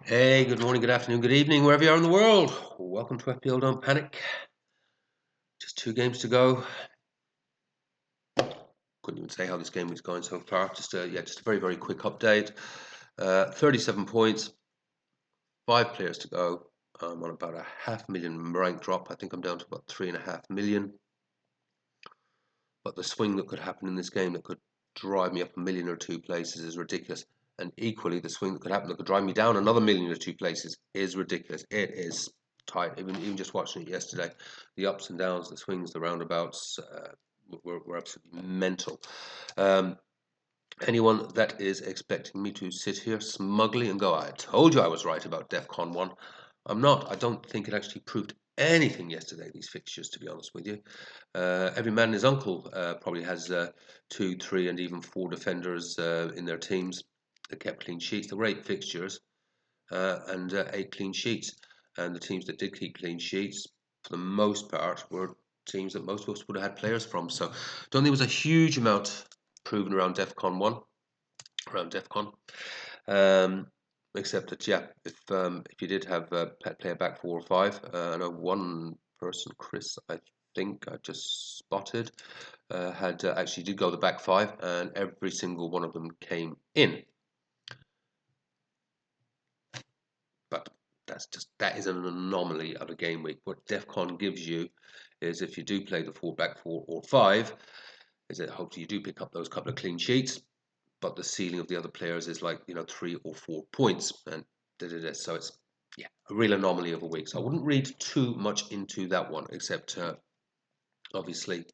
Hey, good morning, good afternoon, good evening, wherever you are in the world. Welcome to FPL Don't Panic. Just 2 games to go. Couldn't even say how this game is going so far. Just a very, very quick update. 37 points, 5 players to go. I'm on about a 500,000 rank drop. I think I'm down to about 3.5 million. But the swing that could happen in this game that could drive me up a million or two places is ridiculous. And equally, the swing that could happen that could drive me down another million or two places is ridiculous. It is tight. Even just watching it yesterday, the ups and downs, the swings, the roundabouts were absolutely mental. Anyone that is expecting me to sit here smugly and go, I told you I was right about DEFCON 1, I'm not. I don't think it actually proved anything yesterday, these fixtures, to be honest with you. Every man and his uncle probably has 2, 3 and even 4 defenders in their teams that kept clean sheets. There were 8 fixtures and 8 clean sheets. And the teams that did keep clean sheets, for the most part, were teams that most of us would have had players from. So I don't think there was a huge amount proven around DEFCON 1, around DEFCON. Except that, yeah, if you did have a player back 4 or 5, I know one person, Chris, I think I just spotted, had actually did go the back 5, and every single one of them came in. But that is an anomaly of a game week. What DEFCON gives you is if you do play the back 4 or 5, is that hopefully you do pick up those couple of clean sheets, but the ceiling of the other players is like 3 or 4 points, and so it's a real anomaly of a week. So I wouldn't read too much into that one, except obviously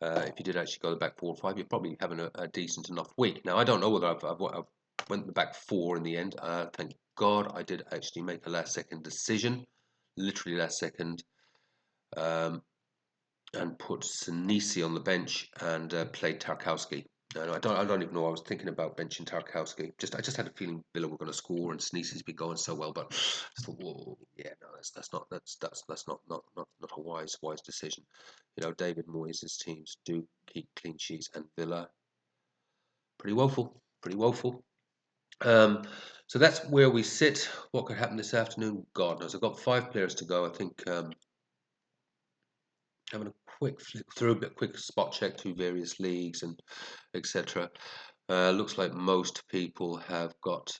if you did actually go the back 4 or 5, you're probably having a decent enough week. Now I don't know whether I've went the back 4 in the end. Thank God I did actually make a last second decision, literally last second, and put Sinisi on the bench and played Tarkowski. No, I don't even know. I was thinking about benching Tarkowski. I just had a feeling Villa were going to score and Sinisi's been going so well, but I thought, whoa, yeah, no, that's not a wise decision. David Moyes' teams do keep clean sheets, and Villa pretty woeful, pretty woeful. So that's where we sit. What could happen this afternoon? God knows. I've got 5 players to go. I think having a quick flick through, a quick spot check through various leagues and etc. Looks like most people have got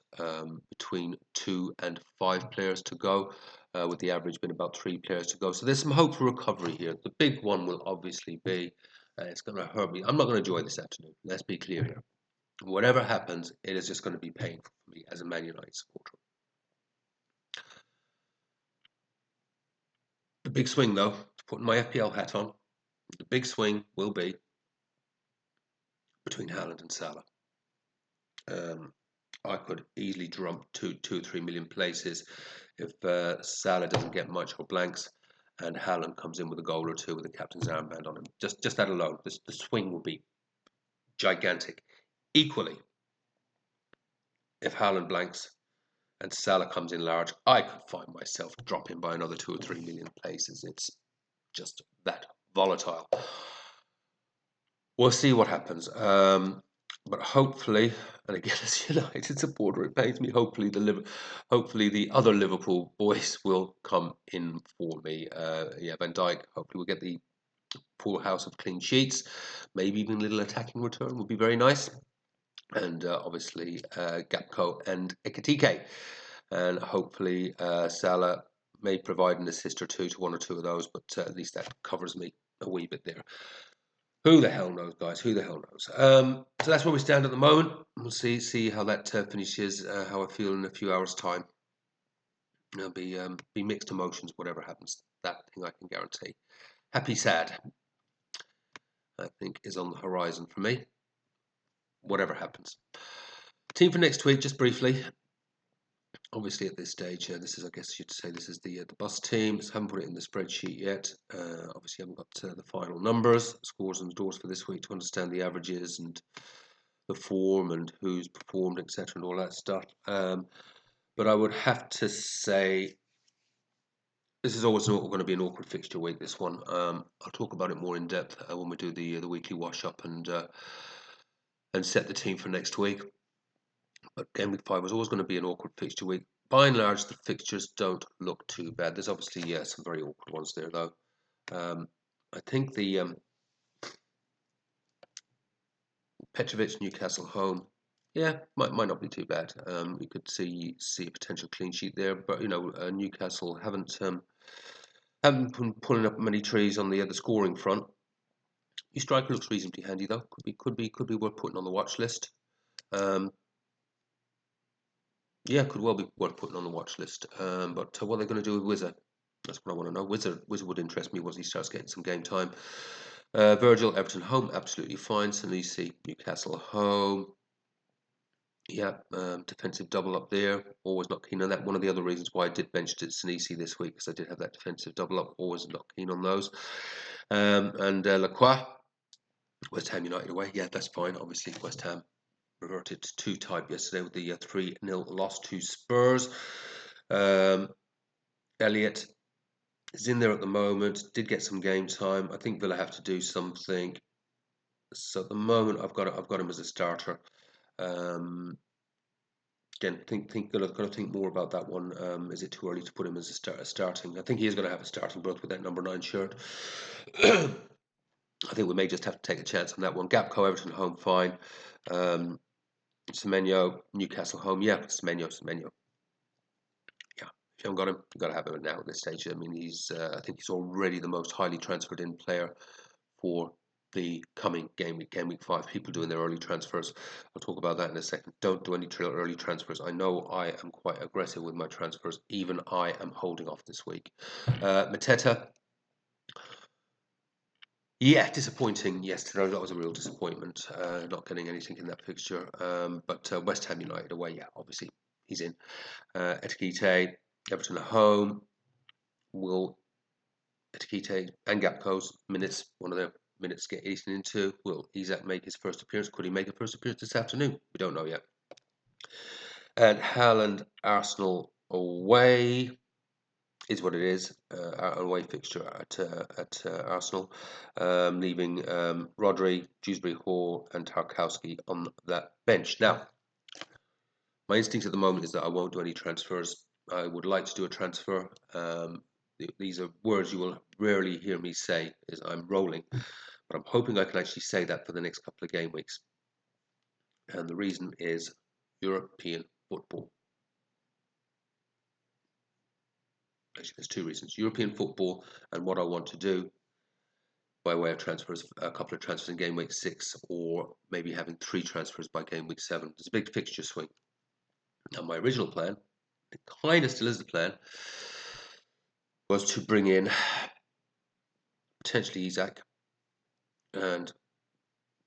between 2 and 5 players to go, with the average being about 3 players to go. So there's some hope for recovery here. The big one will obviously be, it's going to hurt me. I'm not going to enjoy this afternoon. Let's be clear here. Whatever happens, it is just going to be painful for me as a Man United supporter. The big swing, though, putting my FPL hat on, the big swing will be between Haaland and Salah. I could easily jump 2 or 3 million places if Salah doesn't get much or blanks, and Haaland comes in with a goal or 2 with the captain's armband on him. Just that alone, the swing will be gigantic. Equally, if Haaland blanks and Salah comes in large, I could find myself dropping by another 2 or 3 million places. It's just that volatile. We'll see what happens. But hopefully, and again, as United supporter, it pains me. Hopefully, the other Liverpool boys will come in for me. Van Dijk. Hopefully, we'll get the poor house of clean sheets. Maybe even a little attacking return would be very nice. And obviously, Gakpo and Ekitike. And hopefully, Salah may provide an assist or 2 to 1 or 2 of those. But at least that covers me a wee bit there. Who the hell knows, guys? Who the hell knows? So that's where we stand at the moment. We'll see how that finishes. How I feel in a few hours' time. There'll be mixed emotions, whatever happens. That thing I can guarantee. Happy, sad, I think, is on the horizon for me. Whatever happens. Team for next week, just briefly. Obviously, at this stage, this is, I guess you'd say, this is the bus team. So I haven't put it in the spreadsheet yet. Obviously, I haven't got the final numbers, scores and doors for this week to understand the averages and the form and who's performed, etc., and all that stuff. But I would have to say this is always going to be an awkward fixture week. This one, I'll talk about it more in depth when we do the weekly wash up and set the team for next week. But game week 5 was always going to be an awkward fixture week. by and large, the fixtures don't look too bad. There's obviously some very awkward ones there, though. I think the Petrovic Newcastle home, yeah, might not be too bad. We could see a potential clean sheet there, but Newcastle haven't been pulling up many trees on the other scoring front. Your striker looks reasonably handy though. Could be worth putting on the watch list. Yeah, could well be worth putting on the watch list. But what are they going to do with Wizard? That's what I want to know. Wizard would interest me once he starts getting some game time. Virgil, Everton home, absolutely fine. Senesi, Newcastle home. Yeah, defensive double up there. Always not keen on that. One of the other reasons why I did bench Senesi this week, because I did have that defensive double up. Always not keen on those. And Lacroix, West Ham United away. Yeah, that's fine. Obviously, West Ham reverted to type yesterday with the 3-0 loss to Spurs. Elliott is in there at the moment. Did get some game time. I think Villa have to do something. So at the moment, I've got him as a starter. Again, got to think more about that one. Is it too early to put him as a starting? I think he is going to have a starting berth with that number 9 shirt. I think we may just have to take a chance on that one. Gapco, Everton home, fine. Semenyo, Newcastle home. Yeah, Semenyo. Yeah, if you haven't got him, you've got to have him now at this stage. I mean, I think he's already the most highly transferred in player for the coming game week 5. People doing their early transfers. I'll talk about that in a second. Don't do any early transfers. I know I am quite aggressive with my transfers. Even I am holding off this week. Mateta. Yeah, disappointing yesterday. That was a real disappointment, not getting anything in that fixture. But West Ham United away, yeah, obviously he's in. Etikite, Everton at home. Will Etikite and Gapco's minutes, one of their minutes get eaten into? Will Isak make his first appearance? Could he make a first appearance this afternoon? We don't know yet. And Haaland, Arsenal away is what it is. Our away fixture at Arsenal, leaving Rodri, Dewsbury Hall, and Tarkowski on that bench. Now, my instinct at the moment is that I won't do any transfers. I would like to do a transfer. These are words you will rarely hear me say, is I'm rolling. But I'm hoping I can actually say that for the next couple of game weeks. And the reason is European football. Actually, there's 2 reasons. European football and what I want to do by way of transfers, a couple of transfers in game week 6, or maybe having 3 transfers by game week 7. There's a big fixture swing. Now, my original plan, it kind of still is the plan, was to bring in potentially Isak and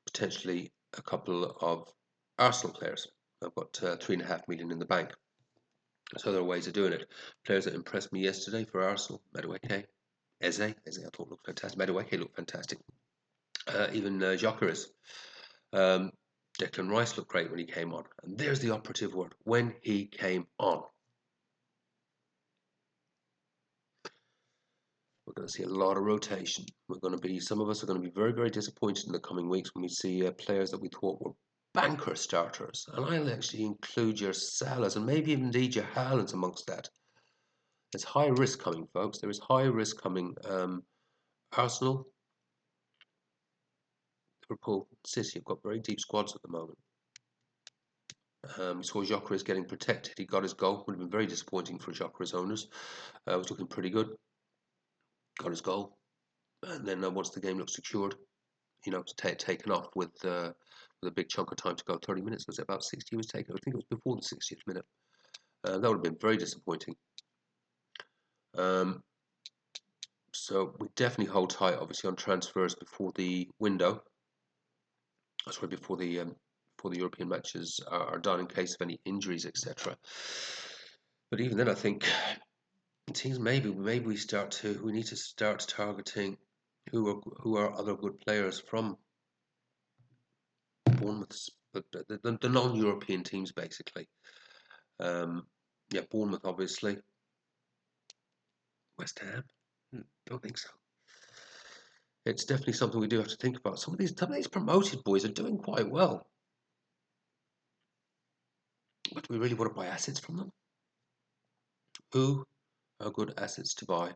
potentially a couple of Arsenal players. I've got 3.5 million in the bank. So there are ways of doing it. Players that impressed me yesterday for Arsenal: Madueke, Eze I thought looked fantastic. Madueke looked fantastic. Even Gyökeres. Declan Rice looked great when he came on. And there's the operative word: when he came on. We're going to see a lot of rotation. Some of us are going to be very, very disappointed in the coming weeks when we see players that we thought were banker starters. And I'll actually include your Salahs and maybe indeed your Haalands amongst that. There's high risk coming, folks. There is high risk coming. Arsenal, Liverpool, City have got very deep squads at the moment. We saw Gyökeres getting protected. He got his goal. Would have been very disappointing for Gyökeres owners. Was looking pretty good. Got his goal. And then once the game looked secured, taken off with a big chunk of time to go. 30 minutes, was it about 60 he was taken? I think it was before the 60th minute. That would have been very disappointing. So we definitely hold tight, obviously, on transfers before the window. Sorry, before the European matches are done, in case of any injuries, etc. But even then, I think teams maybe we need to start targeting who are other good players from Bournemouth, the non-European teams, basically. Yeah, Bournemouth, obviously. West Ham? Don't think so. It's definitely something we do have to think about. Some of these promoted boys are doing quite well. But do we really want to buy assets from them? Who are good assets to buy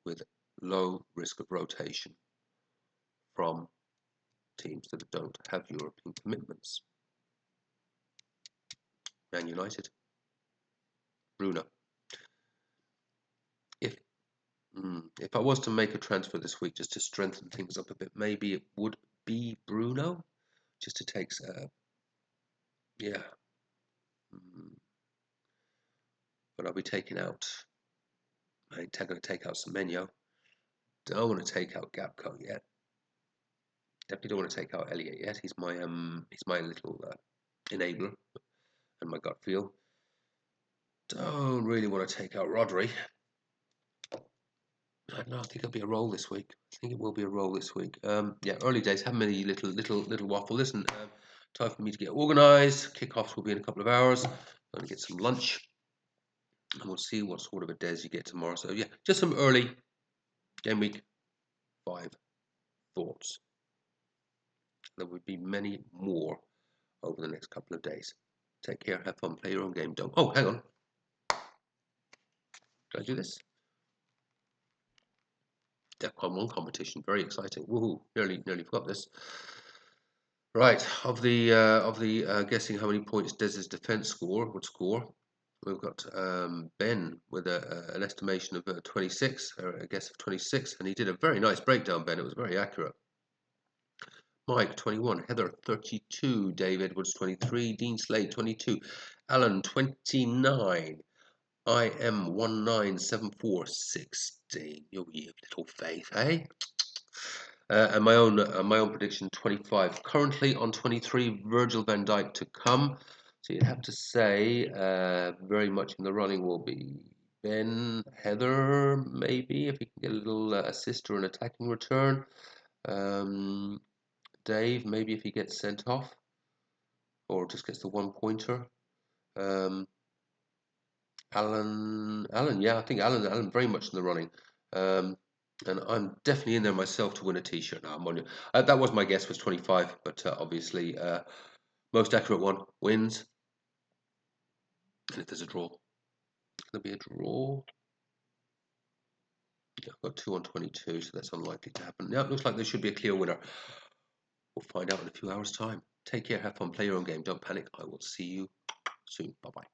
with low risk of rotation from teams that don't have European commitments? Man United, Bruno. If if I was to make a transfer this week just to strengthen things up a bit, maybe it would be Bruno, just to take, yeah. But I'll be taking out. I'm going to take out Semenyo. Don't want to take out Gapco yet. Definitely don't want to take out Elliot yet. He's my little enabler and my gut feel. Don't really want to take out Rodri. I don't know. I think it'll be a roll this week. I think it will be a roll this week. Yeah, early days. Haven't many little waffle. Listen, time for me to get organised. Kickoffs will be in a couple of hours. I'm going to get some lunch, and we'll see what sort of a des you get tomorrow. So yeah, just some early game week 5 thoughts. There will be many more over the next couple of days. Take care, have fun, play your own game. Don't. Oh, hang on. Did I do this? defcon 1 competition, very exciting. Woohoo! Nearly forgot this. Right, of the guessing how many points Des's defense would score. We've got Ben with an estimation of 26, or a guess of 26, and he did a very nice breakdown, Ben. It was very accurate. Mike, 21. Heather, 32. Dave Edwards, 23. Dean Slade, 22. Alan, 29. I am 197416. You have little faith, eh? And my own prediction, 25. Currently on 23, Virgil van Dijk to come. So you'd have to say very much in the running will be Ben, Heather, maybe if he can get a little assist or an attacking return. Dave, maybe if he gets sent off or just gets the 1-pointer. Alan, yeah, I think Alan very much in the running. And I'm definitely in there myself to win a T-shirt. No, I'm on you. That was my guess, was 25, but obviously most accurate one wins. And if there's a draw, it's going to be a draw. Yeah, I've got 2 on 22, so that's unlikely to happen. Now it looks like there should be a clear winner. We'll find out in a few hours' time. Take care, have fun, play your own game, don't panic. I will see you soon. Bye-bye.